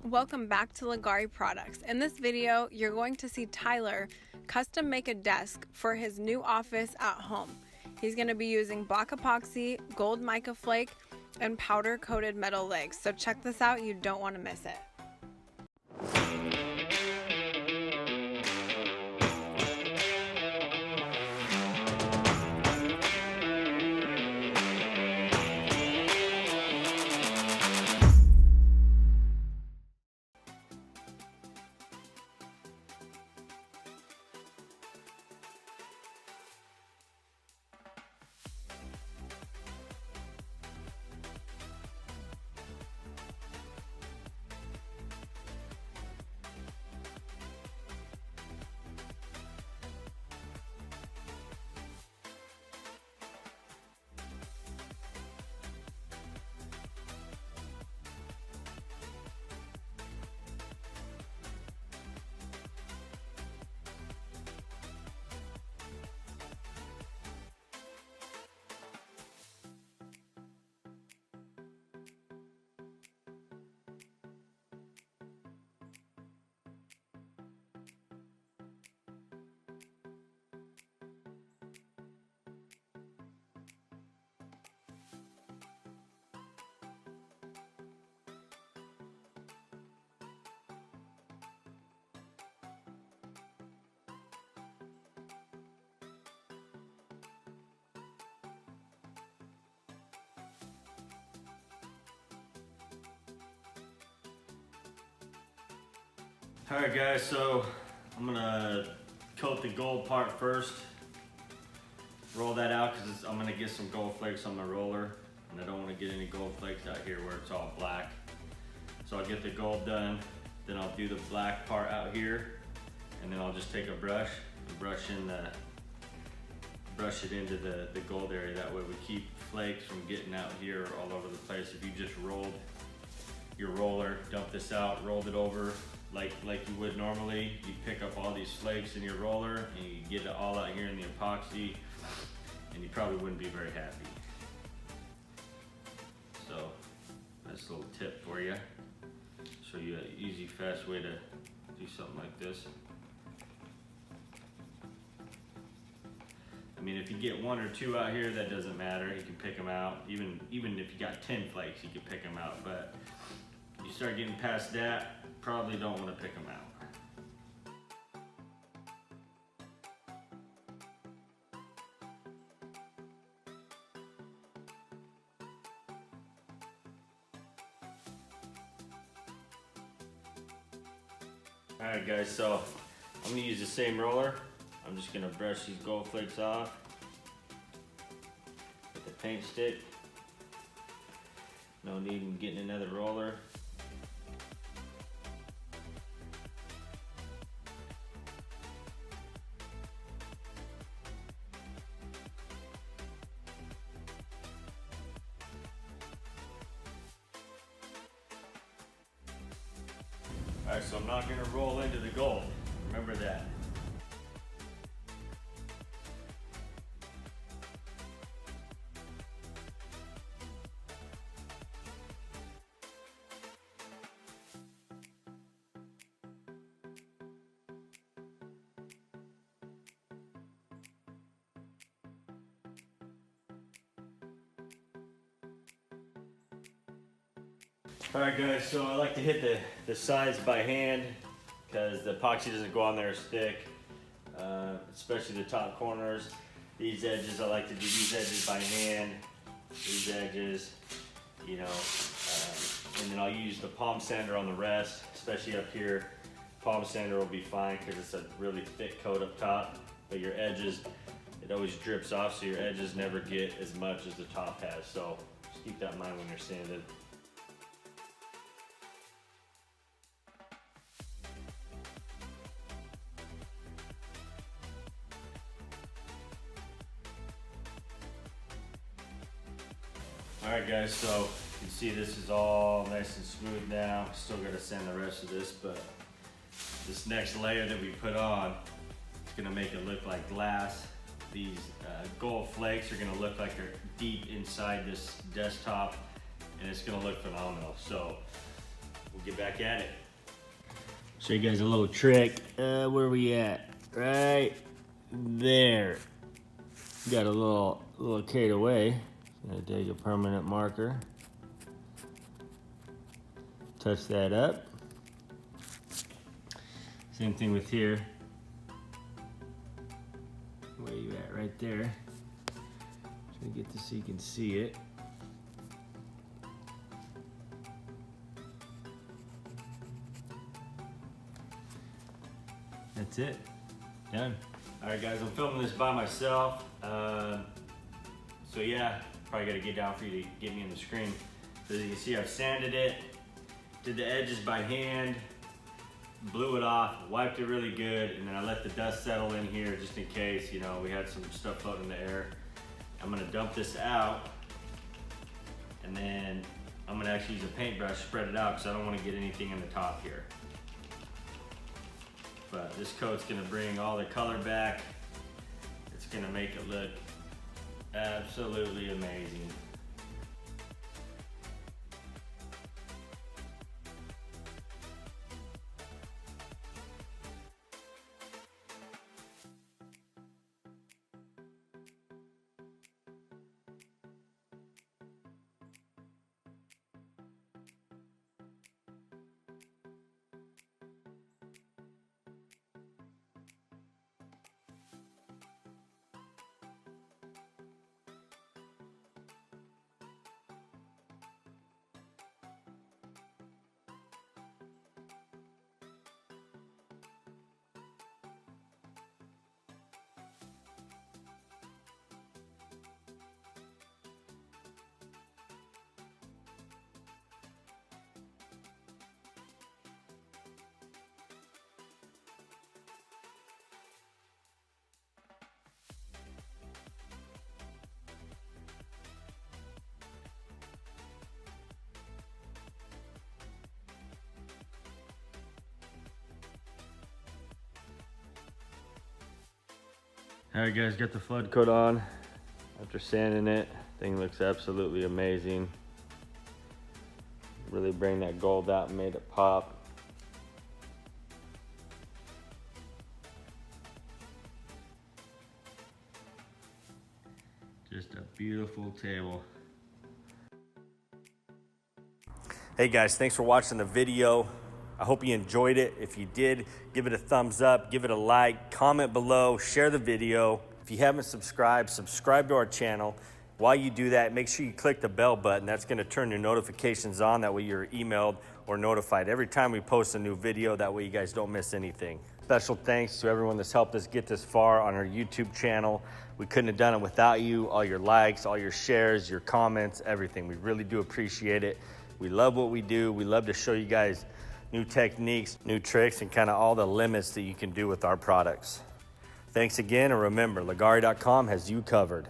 Welcome back to Leggari Products. In this video, you're going to see Tylor custom make a desk for his new office at home. He's going to be using black epoxy, gold mica flake, and powder coated metal legs. So check this out, you don't want to miss it. Alright guys, so I'm gonna coat the gold part first. Roll that out because I'm gonna get some gold flakes on my roller, and I don't want to get any gold flakes out here where it's all black. So I'll get the gold done, then I'll do the black part out here, and then I'll just take a brush and brush it into the gold area. That way we keep flakes from getting out here all over the place. If you just rolled your roller, dump this out, rolled it over like you would normally, you pick up all these flakes in your roller and you get it all out here in the epoxy, and you probably wouldn't be very happy. So that's a little tip for you. Show you an easy, fast way to do something like this. I mean, if you get one or two out here, that doesn't matter. You can pick them out. Even if you got 10 flakes, you can pick them out. But you start getting past that, probably don't want to pick them out. Alright guys, so I'm going to use the same roller. I'm just going to brush these gold flakes off with the paint stick. No need in getting another roller. Alright, so I'm not going to roll into the gold. Remember that. Alright guys, so I like to hit the sides by hand because the epoxy doesn't go on there as thick, especially the top corners. These edges, I like to do these edges by hand, these edges, you know, and then I'll use the palm sander on the rest, especially up here. Palm sander will be fine because it's a really thick coat up top, but your edges, it always drips off, so your edges never get as much as the top has, so just keep that in mind when you're sanding. Alright guys, so you can see this is all nice and smooth now. Still got to sand the rest of this, but this next layer that we put on, it's going to make it look like glass. These gold flakes are going to look like they're deep inside this desktop, and it's going to look phenomenal. So we'll get back at it. Show you guys a little trick. Where are we at? Right there. Got a little carried away. Gonna take a permanent marker. Touch that up. Same thing with here. Where you at? Right there. Try to get this so you can see it. That's it. Done. All right, guys, I'm filming this by myself. So yeah, probably gotta get down for you to get me on the screen. So as you can see, I've sanded it, did the edges by hand, blew it off, wiped it really good, and then I let the dust settle in here just in case, you know, we had some stuff floating in the air. I'm gonna dump this out, and then I'm gonna actually use a paintbrush, spread it out, because I don't wanna get anything in the top here. But this coat's gonna bring all the color back. It's gonna make it look absolutely amazing. All right, guys, got the flood coat on after sanding it. Thing looks absolutely amazing. Really bring that gold out and made it pop. Just a beautiful table. Hey guys, thanks for watching the video. I hope you enjoyed it. If you did, give it a thumbs up, give it a like, comment below, share the video. If you haven't subscribed, subscribe to our channel. While you do that, make sure you click the bell button. That's gonna turn your notifications on. That way you're emailed or notified every time we post a new video. That way you guys don't miss anything. Special thanks to everyone that's helped us get this far on our YouTube channel. We couldn't have done it without you. All your likes, all your shares, your comments, everything. We really do appreciate it. We love what we do. We love to show you guys new techniques, new tricks, and kind of all the limits that you can do with our products. Thanks again, and remember, Leggari.com has you covered.